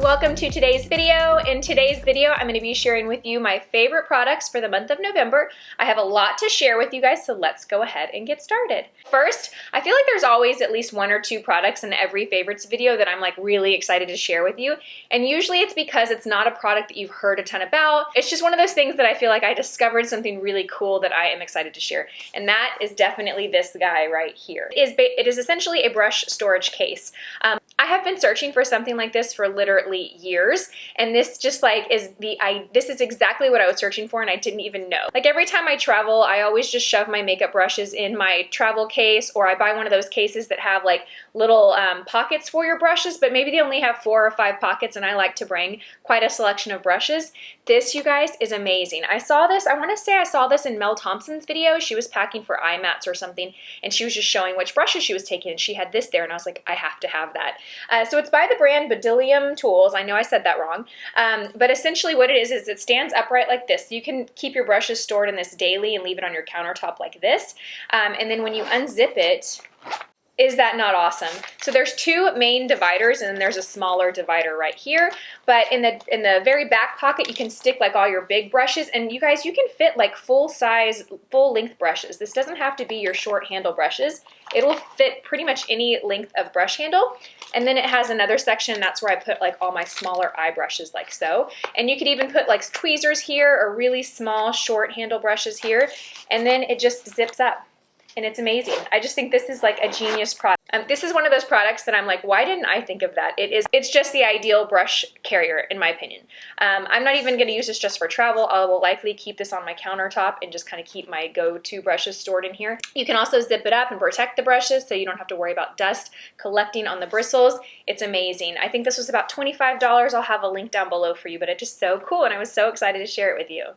welcome to today's video. In today's video, I'm going to be sharing with you my favorite products for the month of November. I have a lot to share with you guys, so let's go ahead and get started. First, I feel like there's always at least one or two products in every favorites video that I'm like really excited to share with you. And usually it's because it's not a product that you've heard a ton about. It's just one of those things that I feel like I discovered something really cool that I am excited to share. And that is definitely this guy right here. It is essentially a brush storage case. I have been searching for something like this for literally years, and this just like this is exactly what I was searching for, and I didn't even know. Like every time I travel, I always just shove my makeup brushes in my travel case, or I buy one of those cases that have like little pockets for your brushes, but maybe they only have 4 or 5 pockets, and I like to bring quite a selection of brushes. This, you guys, is amazing. I saw this, I want to say I saw this in Mel Thompson's video. She was packing for eye mats or something, and she was just showing which brushes she was taking, and she had this there, and I was like, I have to have that. So it's by the brand Bdellium Tools. I know I said that wrong, but essentially what it is it stands upright like this. So you can keep your brushes stored in this daily and leave it on your countertop like this, and then when you unzip it, is that not awesome? So there's 2 main dividers, and then there's a smaller divider right here. But in the very back pocket, you can stick like all your big brushes, and you guys, you can fit like full size, full length brushes. This doesn't have to be your short handle brushes. It'll fit pretty much any length of brush handle. And then it has another section, that's where I put like all my smaller eye brushes like so. And you could even put like tweezers here or really small short handle brushes here. And then it just zips up. And it's amazing. I just think this is like a genius product. This is one of those products that I'm like, why didn't I think of that? It's just the ideal brush carrier, in my opinion. I'm not even gonna use this just for travel. I will likely keep this on my countertop and just kind of keep my go-to brushes stored in here. You can also zip it up and protect the brushes so you don't have to worry about dust collecting on the bristles. It's amazing. I think this was about $25. I'll have a link down below for you, but it's just so cool, and I was so excited to share it with you.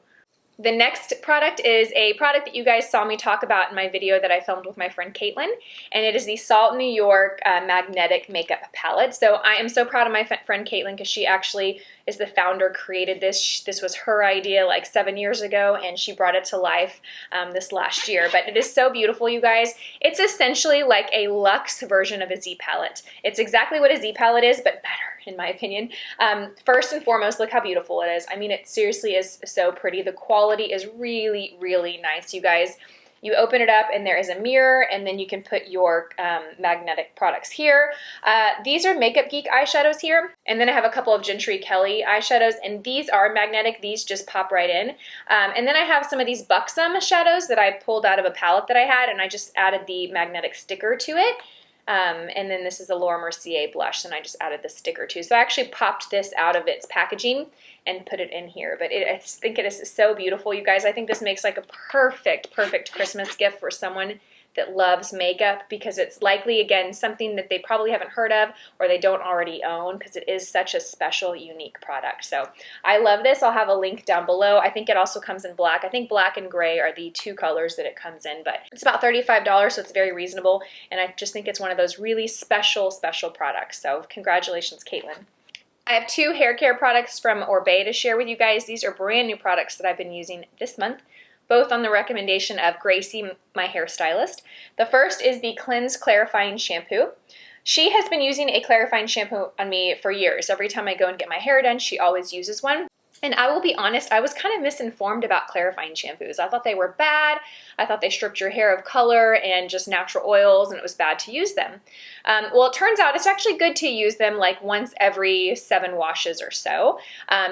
The next product is a product that you guys saw me talk about in my video that I filmed with my friend Caitlin, and it is the Salt New York Magnetic Makeup Palette. So I am so proud of my friend Caitlin because she actually is the founder, created this. This was her idea like 7 years ago, and she brought it to life this last year. But it is so beautiful, you guys. It's essentially like a luxe version of a Z palette. It's exactly what a Z palette is, but better, in my opinion. First and foremost, look how beautiful it is. I mean, it seriously is so pretty. The quality is really, really nice, you guys. You open it up and there is a mirror, and then you can put your magnetic products here. These are Makeup Geek eyeshadows here, and then I have a couple of Gentry Kelly eyeshadows, and these are magnetic. These just pop right in. And then I have some of these Buxom shadows that I pulled out of a palette that I had, and I just added the magnetic sticker to it. And then this is a Laura Mercier blush, and I just added the sticker too. So I actually popped this out of its packaging and put it in here. But I just think it is so beautiful, you guys. I think this makes like a perfect Christmas gift for someone that loves makeup, because it's likely, again, something that they probably haven't heard of or they don't already own, because it is such a special, unique product. So I love this. I'll have a link down below. I think it also comes in black. I think black and gray are the 2 colors that it comes in, but it's about $35, so it's very reasonable, and I just think it's one of those really special products. So congratulations, Caitlin. I have 2 hair care products from Oribe to share with you guys. These are brand new products that I've been using this month, both on the recommendation of Gracie, my hairstylist. The first is the Cleanse Clarifying Shampoo. She has been using a clarifying shampoo on me for years. Every time I go and get my hair done, she always uses one. And I will be honest, I was kind of misinformed about clarifying shampoos. I thought they were bad. I thought they stripped your hair of color and just natural oils, and it was bad to use them. Well, it turns out it's actually good to use them like once every 7 washes or so.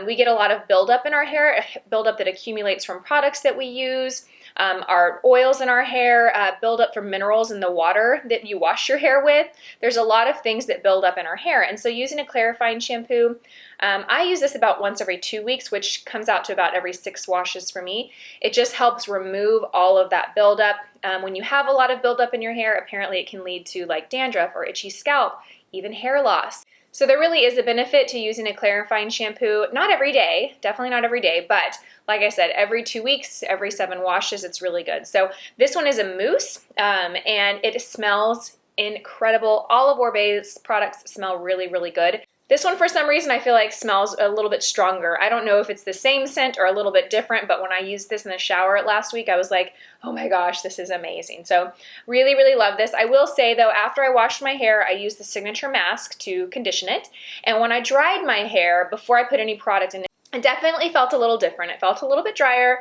We get a lot of buildup in our hair, buildup that accumulates from products that we use. Our oils in our hair build up from minerals in the water that you wash your hair with. There's a lot of things that build up in our hair, and so using a clarifying shampoo, I use this about once every 2 weeks, which comes out to about every 6 washes for me. It just helps remove all of that buildup. When you have a lot of buildup in your hair, apparently it can lead to like dandruff or itchy scalp, even hair loss. So there really is a benefit to using a clarifying shampoo. Not every day, definitely not every day, but like I said, every 2 weeks, every 7 washes, it's really good. So this one is a mousse, and it smells incredible. All of Oribe's products smell really, really good. This one, for some reason, I feel like smells a little bit stronger. I don't know if it's the same scent or a little bit different, but when I used this in the shower last week, I was like, oh my gosh, this is amazing. So really, really love this. I will say though, after I washed my hair, I used the Signature Mask to condition it. And when I dried my hair, before I put any product in it definitely felt a little different. It felt a little bit drier,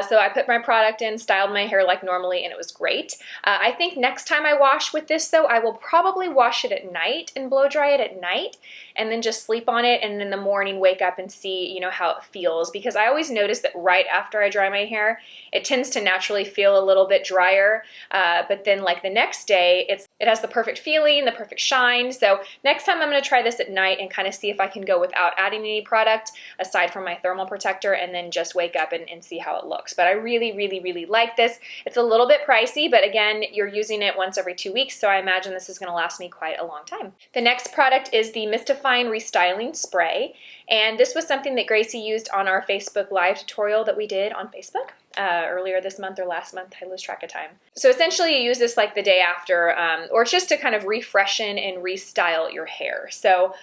so I put my product in, styled my hair like normally, and it was great. I think next time I wash with this though, I will probably wash it at night and blow dry it at night, and then just sleep on it, and in the morning wake up and see, you know, how it feels, because I always notice that right after I dry my hair, it tends to naturally feel a little bit drier, but then like the next day, it has the perfect feeling, the perfect shine. So next time I'm going to try this at night and kind of see if I can go without adding any product aside from my thermal protector, and then just wake up and see how it looks. But I really, really, really like this. It's a little bit pricey, but again, you're using it once every 2 weeks, so I imagine this is going to last me quite a long time. The next product is the Mystifying Restyling Spray, and this was something that Gracie used on our Facebook Live tutorial that we did on Facebook earlier this month or last month. I lose track of time. So essentially you use this like the day after, or it's just to kind of refreshen and restyle your hair. So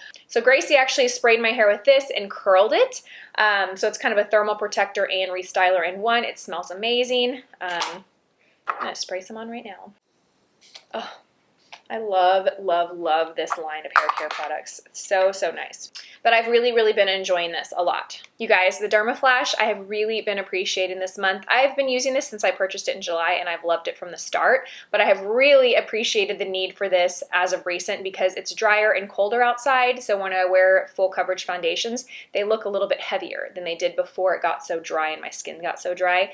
Gracie actually sprayed my hair with this and curled it. So it's kind of a thermal protector and restyler in one. It smells amazing. I'm gonna spray some on right now. Oh, I love, love, love this line of hair care products. So, so nice. But I've really, really been enjoying this a lot. You guys, the Dermaflash, I have really been appreciating this month. I've been using this since I purchased it in July, and I've loved it from the start, but I have really appreciated the need for this as of recent because it's drier and colder outside, so when I wear full coverage foundations, they look a little bit heavier than they did before it got so dry and my skin got so dry.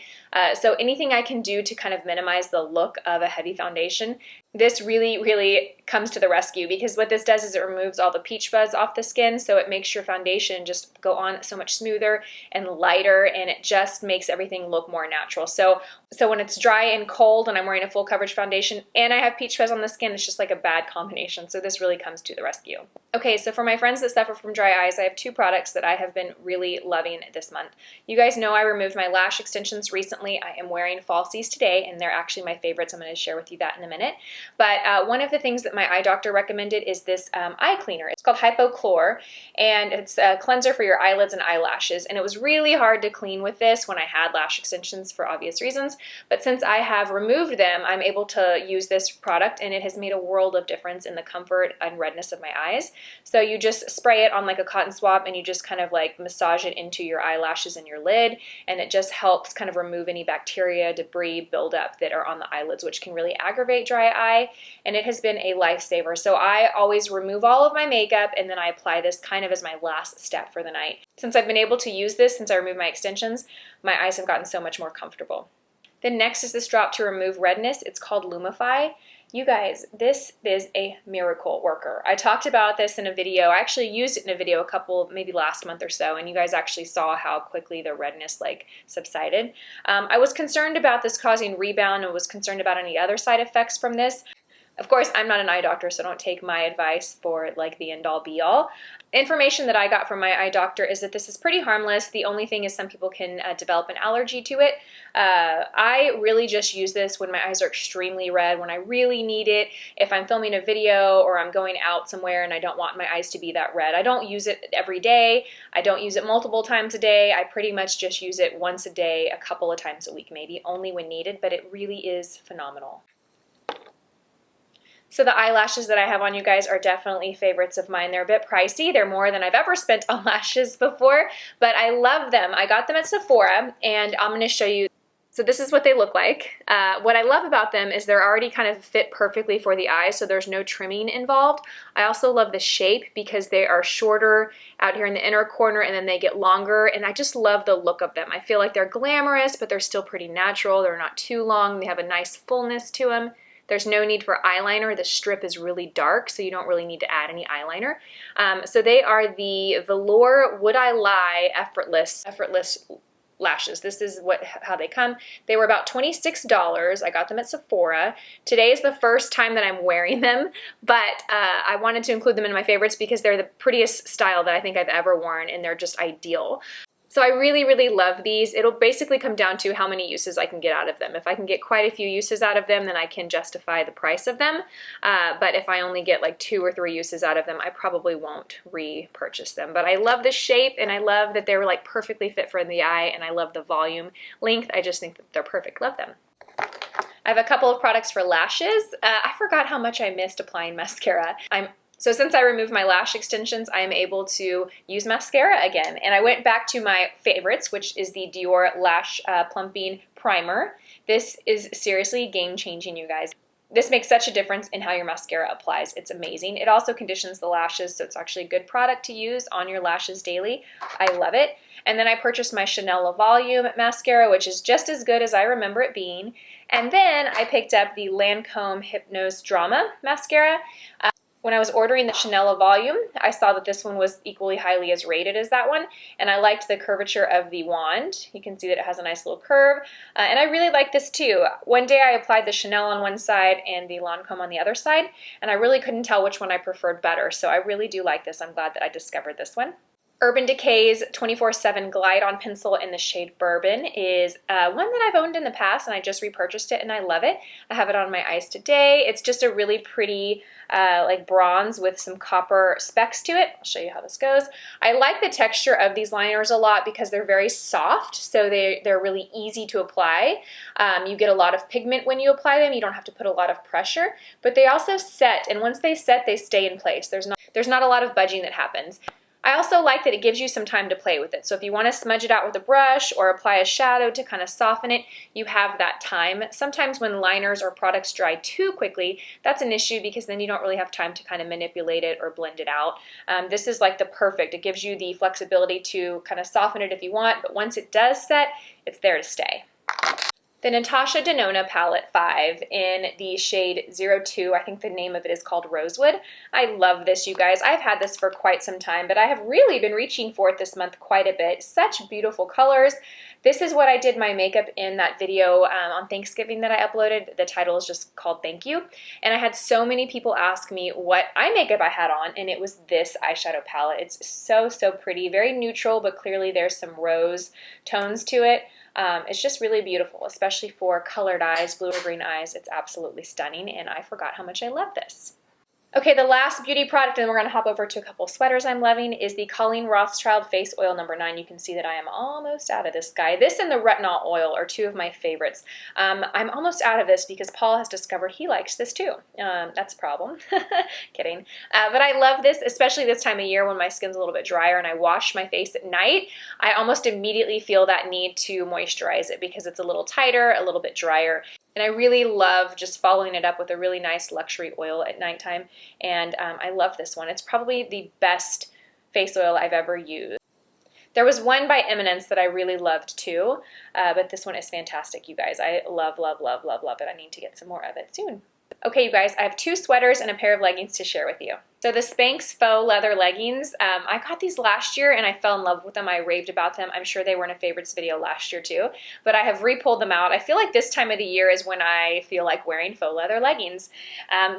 So anything I can do to kind of minimize the look of a heavy foundation, this really, really comes to the rescue, because what this does is it removes all the peach fuzz off the skin, so it makes your foundation just go on so much smoother and lighter, and it just makes everything look more natural. So when it's dry and cold and I'm wearing a full coverage foundation and I have peach fuzz on the skin, it's just like a bad combination. So this really comes to the rescue. Okay, so for my friends that suffer from dry eyes, I have two products that I have been really loving this month. You guys know I removed my lash extensions recently. I am wearing falsies today, and they're actually my favorites. I'm going to share with you that in a minute. But one of the things that my eye doctor recommended is this eye cleaner. It's called Hypochlor, and it's a cleanser for your eyelids and eyelashes. And it was really hard to clean with this when I had lash extensions for obvious reasons. But since I have removed them, I'm able to use this product, and it has made a world of difference in the comfort and redness of my eyes. So you just spray it on like a cotton swab, and you just kind of like massage it into your eyelashes and your lid, and it just helps kind of remove any bacteria, debris, buildup that are on the eyelids, which can really aggravate dry eye, and it has been a lifesaver. So I always remove all of my makeup, and then I apply this kind of as my last step for the night. Since I've been able to use this since I removed my extensions, my eyes have gotten so much more comfortable. Then next is this drop to remove redness. It's called Lumify. You guys, this is a miracle worker. I talked about this in a video. I actually used it in a video maybe last month or so, and you guys actually saw how quickly the redness like subsided. I was concerned about this causing rebound and was concerned about any other side effects from this. Of course, I'm not an eye doctor, so don't take my advice for like the end-all be-all. Information that I got from my eye doctor is that this is pretty harmless. The only thing is some people can develop an allergy to it. I really just use this when my eyes are extremely red, when I really need it, if I'm filming a video or I'm going out somewhere and I don't want my eyes to be that red. I don't use it every day. I don't use it multiple times a day. I pretty much just use it once a day, a couple of times a week maybe, only when needed, but it really is phenomenal. So the eyelashes that I have on, you guys, are definitely favorites of mine. They're a bit pricey. They're more than I've ever spent on lashes before, but I love them. I got them at Sephora, and I'm going to show you. So this is what they look like. What I love about them is they're already kind of fit perfectly for the eyes, so there's no trimming involved. I also love the shape because they are shorter out here in the inner corner, and then they get longer, and I just love the look of them. I feel like they're glamorous, but they're still pretty natural. They're not too long. They have a nice fullness to them. There's no need for eyeliner. The strip is really dark, so you don't really need to add any eyeliner. So they are the Velour Would I Lie Effortless lashes. This is how they come. They were about $26. I got them at Sephora. Today is the first time that I'm wearing them, but I wanted to include them in my favorites because they're the prettiest style that I think I've ever worn, and they're just ideal. So I really, really love these. It'll basically come down to how many uses I can get out of them. If I can get quite a few uses out of them, then I can justify the price of them. But if I only get like 2 or 3 uses out of them, I probably won't repurchase them. But I love the shape, and I love that they're like perfectly fit for the eye, and I love the volume length. I just think that they're perfect. Love them. I have a couple of products for lashes. I forgot how much I missed applying mascara. So since I removed my lash extensions, I am able to use mascara again. And I went back to my favorites, which is the Dior Lash Plumping Primer. This is seriously game-changing, you guys. This makes such a difference in how your mascara applies. It's amazing. It also conditions the lashes, so it's actually a good product to use on your lashes daily. I love it. And then I purchased my Chanel La Volume mascara, which is just as good as I remember it being. And then I picked up the Lancome Hypnose Drama mascara. When I was ordering the Chanel La Volume, I saw that this one was equally highly as rated as that one, and I liked the curvature of the wand. You can see that it has a nice little curve, and I really like this too. One day I applied the Chanel on one side and the Lancome on the other side, and I really couldn't tell which one I preferred better, so I really do like this. I'm glad that I discovered this one. Urban Decay's 24/7 Glide On Pencil in the shade Bourbon is one that I've owned in the past, and I just repurchased it, and I love it. I have it on my eyes today. It's just a really pretty like bronze with some copper specks to it. I'll show you how this goes. I like the texture of these liners a lot because they're very soft, so they're really easy to apply. You get a lot of pigment when you apply them. You don't have to put a lot of pressure, but they also set, and once they set, they stay in place. There's not a lot of budging that happens. I also like that it gives you some time to play with it. So if you want to smudge it out with a brush or apply a shadow to kind of soften it, you have that time. Sometimes when liners or products dry too quickly, that's an issue because then you don't really have time to kind of manipulate it or blend it out. This is like the perfect. It gives you the flexibility to kind of soften it if you want, but once it does set, it's there to stay. The Natasha Denona Palette 5 in the shade 02. I think the name of it is called Rosewood. I love this, you guys. I've had this for quite some time, but I have really been reaching for it this month quite a bit. Such beautiful colors. This is what I did my makeup in that video on Thanksgiving that I uploaded. The title is just called Thank You. And I had so many people ask me what eye makeup I had on, and it was this eyeshadow palette. It's so, so pretty. Very neutral, but clearly there's some rose tones to it. It's just really beautiful, especially for colored eyes, blue or green eyes. It's absolutely stunning, and I forgot how much I love this. Okay, the last beauty product, and we're going to hop over to a couple sweaters I'm loving, is the COLLEEN Rothschild Face Oil number 9. You can see that I am almost out of this guy. This and the retinol oil are two of my favorites. I'm almost out of this because Paul has discovered he likes this too. That's a problem. Kidding. But I love this, especially this time of year when my skin's a little bit drier and I wash my face at night. I almost immediately feel that need to moisturize it because it's a little tighter, a little bit drier. And I really love just following it up with a really nice luxury oil at nighttime. And I love this one. It's probably the best face oil I've ever used. There was one by Eminence that I really loved too, but this one is fantastic, you guys. I love, love, love, love, love it. I need to get some more of it soon. Okay, you guys, I have 2 sweaters and a pair of leggings to share with you. So the Spanx Faux leather leggings, I got these last year and I fell in love with them. I raved about them. I'm sure they were in a favorites video last year too, but I have re-pulled them out. I feel like this time of the year is when I feel like wearing faux leather leggings.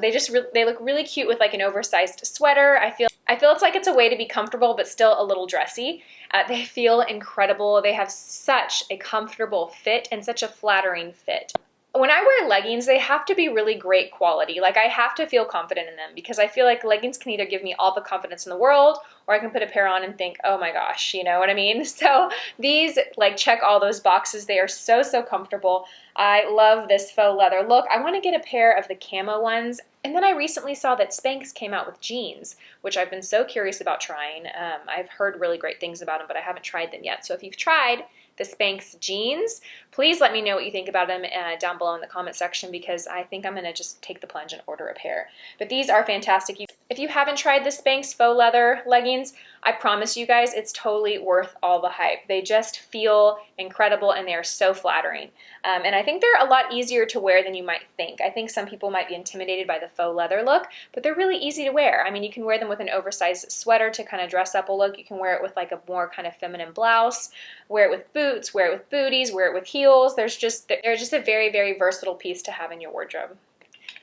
They look really cute with like an oversized sweater. I feel it's like it's a way to be comfortable but still a little dressy. They feel incredible. They have such a comfortable fit and such a flattering fit. When I wear leggings, they have to be really great quality. Like I have to feel confident in them because I feel like leggings can either give me all the confidence in the world or I can put a pair on and think, oh my gosh, you know what I mean? So these like check all those boxes. They are so, so comfortable. I love this faux leather look. I want to get a pair of the camo ones. And then I recently saw that Spanx came out with jeans, which I've been so curious about trying. I've heard really great things about them, but I haven't tried them yet. So if you've tried the Spanx jeans, please let me know what you think about them down below in the comment section because I think I'm going to just take the plunge and order a pair. But these are fantastic. If you haven't tried the Spanx faux leather leggings, I promise you guys it's totally worth all the hype. They just feel incredible and they are so flattering. And I think they're a lot easier to wear than you might think. I think some people might be intimidated by the faux leather look, but they're really easy to wear. I mean, you can wear them with an oversized sweater to kind of dress up a look. You can wear it with like a more kind of feminine blouse, wear it with boots, wear it with booties, wear it with heels. They're just a very, very versatile piece to have in your wardrobe.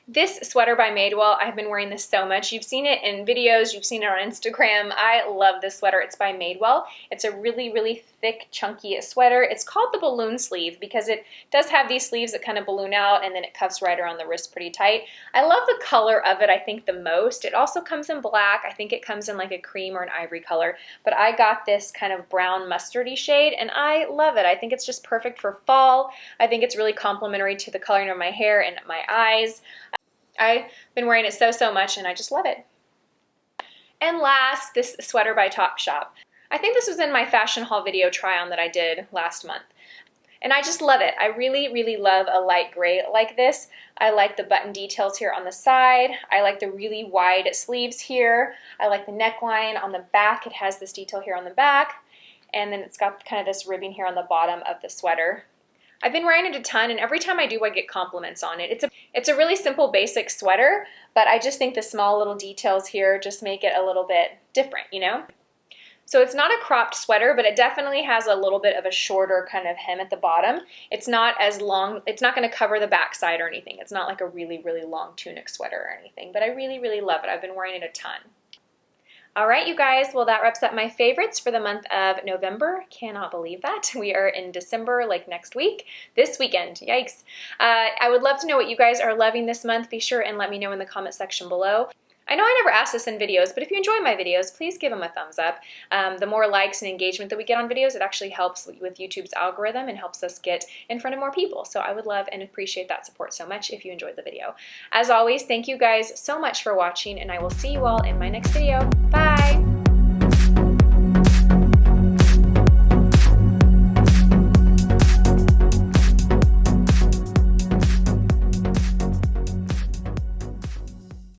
This sweater by Madewell, I've been wearing this so much. You've seen it in videos, you've seen it on Instagram. I love this sweater. It's by Madewell. It's a really, really thick, chunky sweater. It's called the balloon sleeve because it does have these sleeves that kind of balloon out and then it cuffs right around the wrist pretty tight. I love the color of it, I think, the most. It also comes in black. I think it comes in like a cream or an ivory color, but I got this kind of brown mustardy shade and I love it. I think it's just perfect for fall. I think it's really complimentary to the coloring of my hair and my eyes. I've been wearing it so much and I just love it. And last, this sweater by Topshop. I think this was in my fashion haul video try on that I did last month. And I just love it. I really love a light gray like this. I like the button details here on the side. I like the really wide sleeves here. I like the neckline on the back. It has this detail here on the back. And then it's got kind of this ribbing here on the bottom of the sweater. I've been wearing it a ton, and every time I do, I get compliments on it. It's a really simple, basic sweater, but I just think the small little details here just make it a little bit different, you know? So it's not a cropped sweater, but it definitely has a little bit of a shorter kind of hem at the bottom. It's not as long, it's not going to cover the backside or anything. It's not like a really long tunic sweater or anything, but I really love it. I've been wearing it a ton. All right, you guys, well, that wraps up my favorites for the month of November. Cannot believe that. We are in December, like next week, this weekend. Yikes. I would love to know what you guys are loving this month. Be sure and let me know in the comment section below. I know I never ask this in videos, but if you enjoy my videos, please give them a thumbs up. The more likes and engagement that we get on videos, it actually helps with YouTube's algorithm and helps us get in front of more people. So I would love and appreciate that support so much if you enjoyed the video. As always, thank you guys so much for watching, and I will see you all in my next video. Bye!